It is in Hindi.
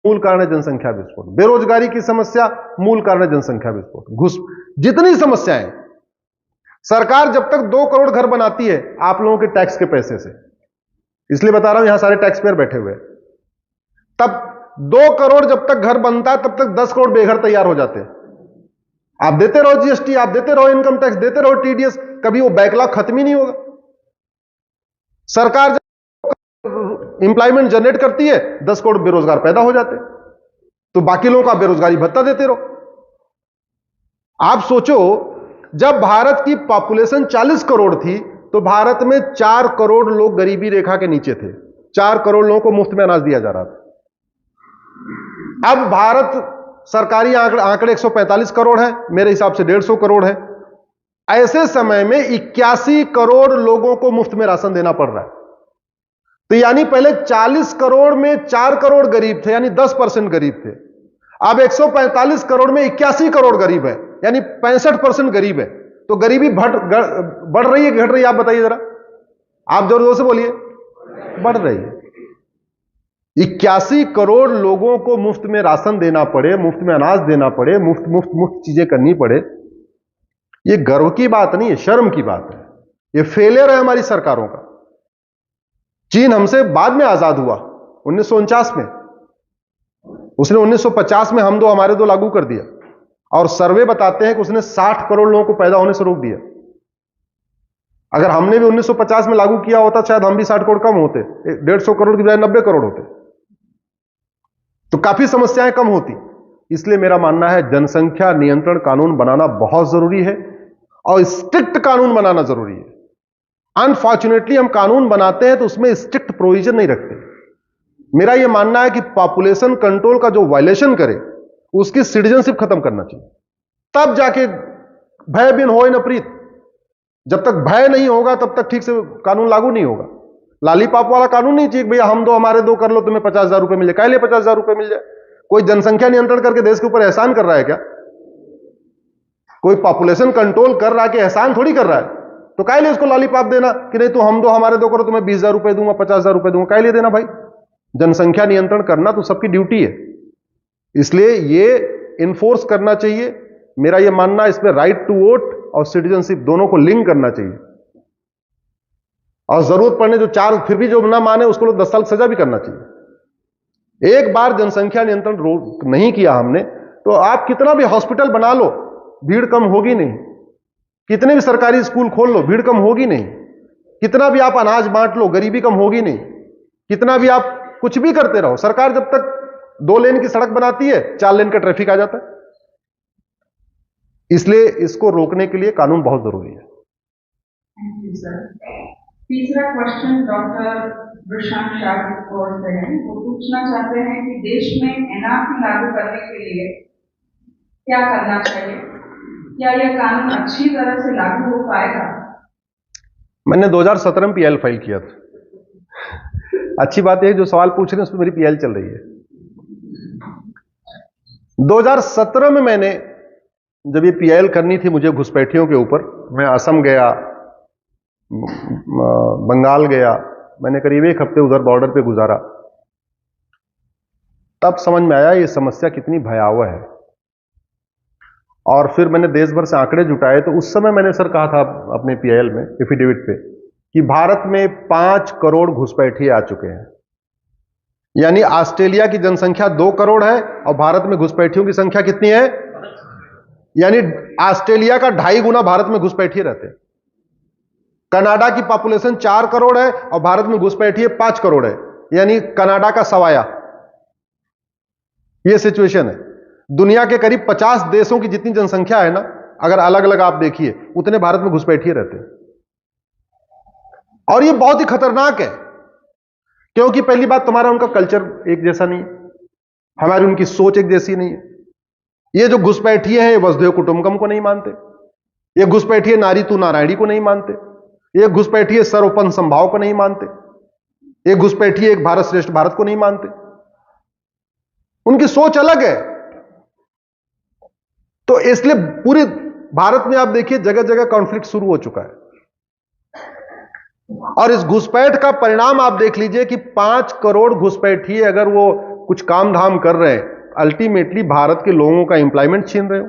मूल कारण है जनसंख्या विस्फोट। बेरोजगारी की समस्या मूल कारण है जनसंख्या विस्फोट। घुस जितनी समस्याएं, सरकार जब तक 2 करोड़ घर बनाती है आप लोगों के टैक्स के पैसे से, इसलिए बता रहा हूं यहां सारे टैक्स पेयर बैठे हुए हैं, तब 2 करोड़ जब तक घर बनता है तब तक 10 करोड़ बेघर तैयार हो जाते हैं। आप देते रहो जीएसटी, आप देते रहो इनकम टैक्स, देते रहो टीडीएस, कभी वो बैकलॉग खत्म ही नहीं होगा। सरकार जब एम्प्लॉयमेंट जनरेट करती है 10 करोड़ बेरोजगार पैदा हो जाते हैं, तो बाकी लोगों को आप बेरोजगारी भत्ता देते रहो। आप सोचो, जब भारत की पॉपुलेशन 40 करोड़ थी तो भारत में 4 करोड़ लोग गरीबी रेखा के नीचे थे। 4 करोड़ लोगों को मुफ्त में अनाज दिया जा रहा था। अब भारत सरकारी आंकड़े 145 करोड़ है, मेरे हिसाब से 150 करोड़ है। ऐसे समय में 81 करोड़ लोगों को मुफ्त में राशन देना पड़ रहा है। तो यानी पहले 40 करोड़ में 4 करोड़ गरीब थे, यानी 10% गरीब थे। अब 145 करोड़ में 81 करोड़ गरीब है, यानी 65% गरीब है। तो गरीबी बढ़ रही है, घट रही है? आप बताइए जरा, आप जोर जोर से बोलिए। बढ़ रही है। 81 करोड़ लोगों को मुफ्त में राशन देना पड़े, मुफ्त में अनाज देना पड़े, मुफ्त चीजें करनी पड़े, यह गर्व की बात नहीं है, शर्म की बात है। यह फेलियर है हमारी सरकारों का। चीन हमसे बाद में आजाद हुआ 1949 में, उसने 1950 में हम दो हमारे दो लागू कर दिया, और सर्वे बताते हैं कि उसने 60 करोड़ लोगों को पैदा होने से रोक दिया। अगर हमने भी 1950 में लागू किया होता शायद हम भी 60 करोड़ कम होते, 150 करोड़ की बजाय 90 करोड़ होते, तो काफी समस्याएं कम होती। इसलिए मेरा मानना है जनसंख्या नियंत्रण कानून बनाना बहुत जरूरी है, और स्ट्रिक्ट कानून बनाना जरूरी है। अनफॉर्चुनेटली हम कानून बनाते हैं तो उसमें स्ट्रिक्ट प्रोविजन नहीं रखते। मेरा यह मानना है कि पॉपुलेशन कंट्रोल का जो वायलेशन करे उसकी सिटीजनशिप खत्म करना चाहिए, तब जाके भय बिन होए न प्रीत। जब तक भय नहीं होगा तब तक ठीक से कानून लागू नहीं होगा। लालीपाप वाला कानून नहीं चाहिए, भैया हम दो हमारे दो कर लो, तुम्हें 50,000 रुपए मिल जाए। काहे लिए 50,000 रुपए मिल जाए? कोई जनसंख्या नियंत्रण करके देश के ऊपर एहसान कर रहा है क्या? कोई पॉपुलेशन कंट्रोल कर रहा है कि एहसान थोड़ी कर रहा है। तो काहे लिए उसको लॉलीपॉप देना कि नहीं तो हम दो हमारे दो करो, तुम्हें 20,000 रुपए दूंगा, 50,000 रुपए दूंगा? काहे लिए देना भाई? जनसंख्या नियंत्रण करना तो सबकी ड्यूटी है, इसलिए ये इन्फोर्स करना चाहिए। मेरा यह मानना है इसमें राइट टू वोट और सिटीजनशिप दोनों को लिंक करना चाहिए, और जरूरत पड़ने जो 4 फिर भी जो ना माने उसको 10 साल सजा भी करना चाहिए। एक बार जनसंख्या नियंत्रण नहीं किया हमने तो आप कितना भी हॉस्पिटल बना लो, भीड़ कम होगी नहीं। कितने भी सरकारी स्कूल खोल लो, भीड़ कम होगी नहीं। कितना भी आप अनाज बांट लो, गरीबी कम होगी नहीं। कितना भी आप कुछ भी करते रहो, सरकार जब तक 2 लेन की सड़क बनाती है 4 लेन का ट्रैफिक आ जाता है। इसलिए इसको रोकने के लिए कानून बहुत जरूरी है। Thank you sir. तीसरा क्वेश्चन डॉक्टर प्रशांत शाह की ओर से है। वो पूछना चाहते हैं कि देश में एनआरसी लागू करने के लिए क्या करना चाहिए? क्या यह कानून अच्छी तरह से लागू हो पाएगा? मैंने 2017 में पीएल फाइल किया था। अच्छी बात है जो सवाल पूछ रहे हैं उस पर मेरी पीएल चल रही है। 2017 में मैंने जब ये पीएल करनी थी मुझे घुसपैठियों के ऊपर, मैं असम गया, बंगाल गया, मैंने करीब 1 हफ्ते उधर बॉर्डर पे गुजारा। तब समझ में आया ये समस्या कितनी भयावह है। और फिर मैंने देश भर से आंकड़े जुटाए, तो उस समय मैंने सर कहा था अपने पीएल में एफिडेविट पे कि भारत में 5 करोड़ घुसपैठिए आ चुके हैं। यानी ऑस्ट्रेलिया की जनसंख्या 2 करोड़ है और भारत में घुसपैठियों की संख्या कितनी है? यानी ऑस्ट्रेलिया का 2.5 गुना भारत में घुसपैठिए रहते हैं। कनाडा की पॉपुलेशन 4 करोड़ है और भारत में घुसपैठिए 5 करोड़ है, यानी कनाडा का सवाया। यह सिचुएशन है। दुनिया के करीब 50 देशों की जितनी जनसंख्या है ना, अगर अलग अलग आप देखिए, उतने भारत में घुसपैठिए रहते हैं। और यह बहुत ही खतरनाक है, क्योंकि पहली बात तुम्हारा उनका कल्चर एक जैसा नहीं है, हमारी उनकी सोच एक जैसी नहीं है। ये जो घुसपैठिए हैं वसुधैव कुटुंबकम को नहीं मानते, ये घुसपैठिए नारी तू नारायणी को नहीं मानते, ये घुसपैठिए सर्वोपन संभाव को नहीं मानते, ये घुसपैठिए एक भारत श्रेष्ठ भारत को नहीं मानते। उनकी सोच अलग है। तो इसलिए पूरे भारत में आप देखिए जगह जगह कॉन्फ्लिक्ट शुरू हो चुका है। और इस घुसपैठ का परिणाम आप देख लीजिए कि 5 करोड़ घुसपैठिए अगर वो कुछ काम धाम कर रहे हैं, अल्टीमेटली भारत के लोगों का एम्प्लॉयमेंट छीन रहे हो।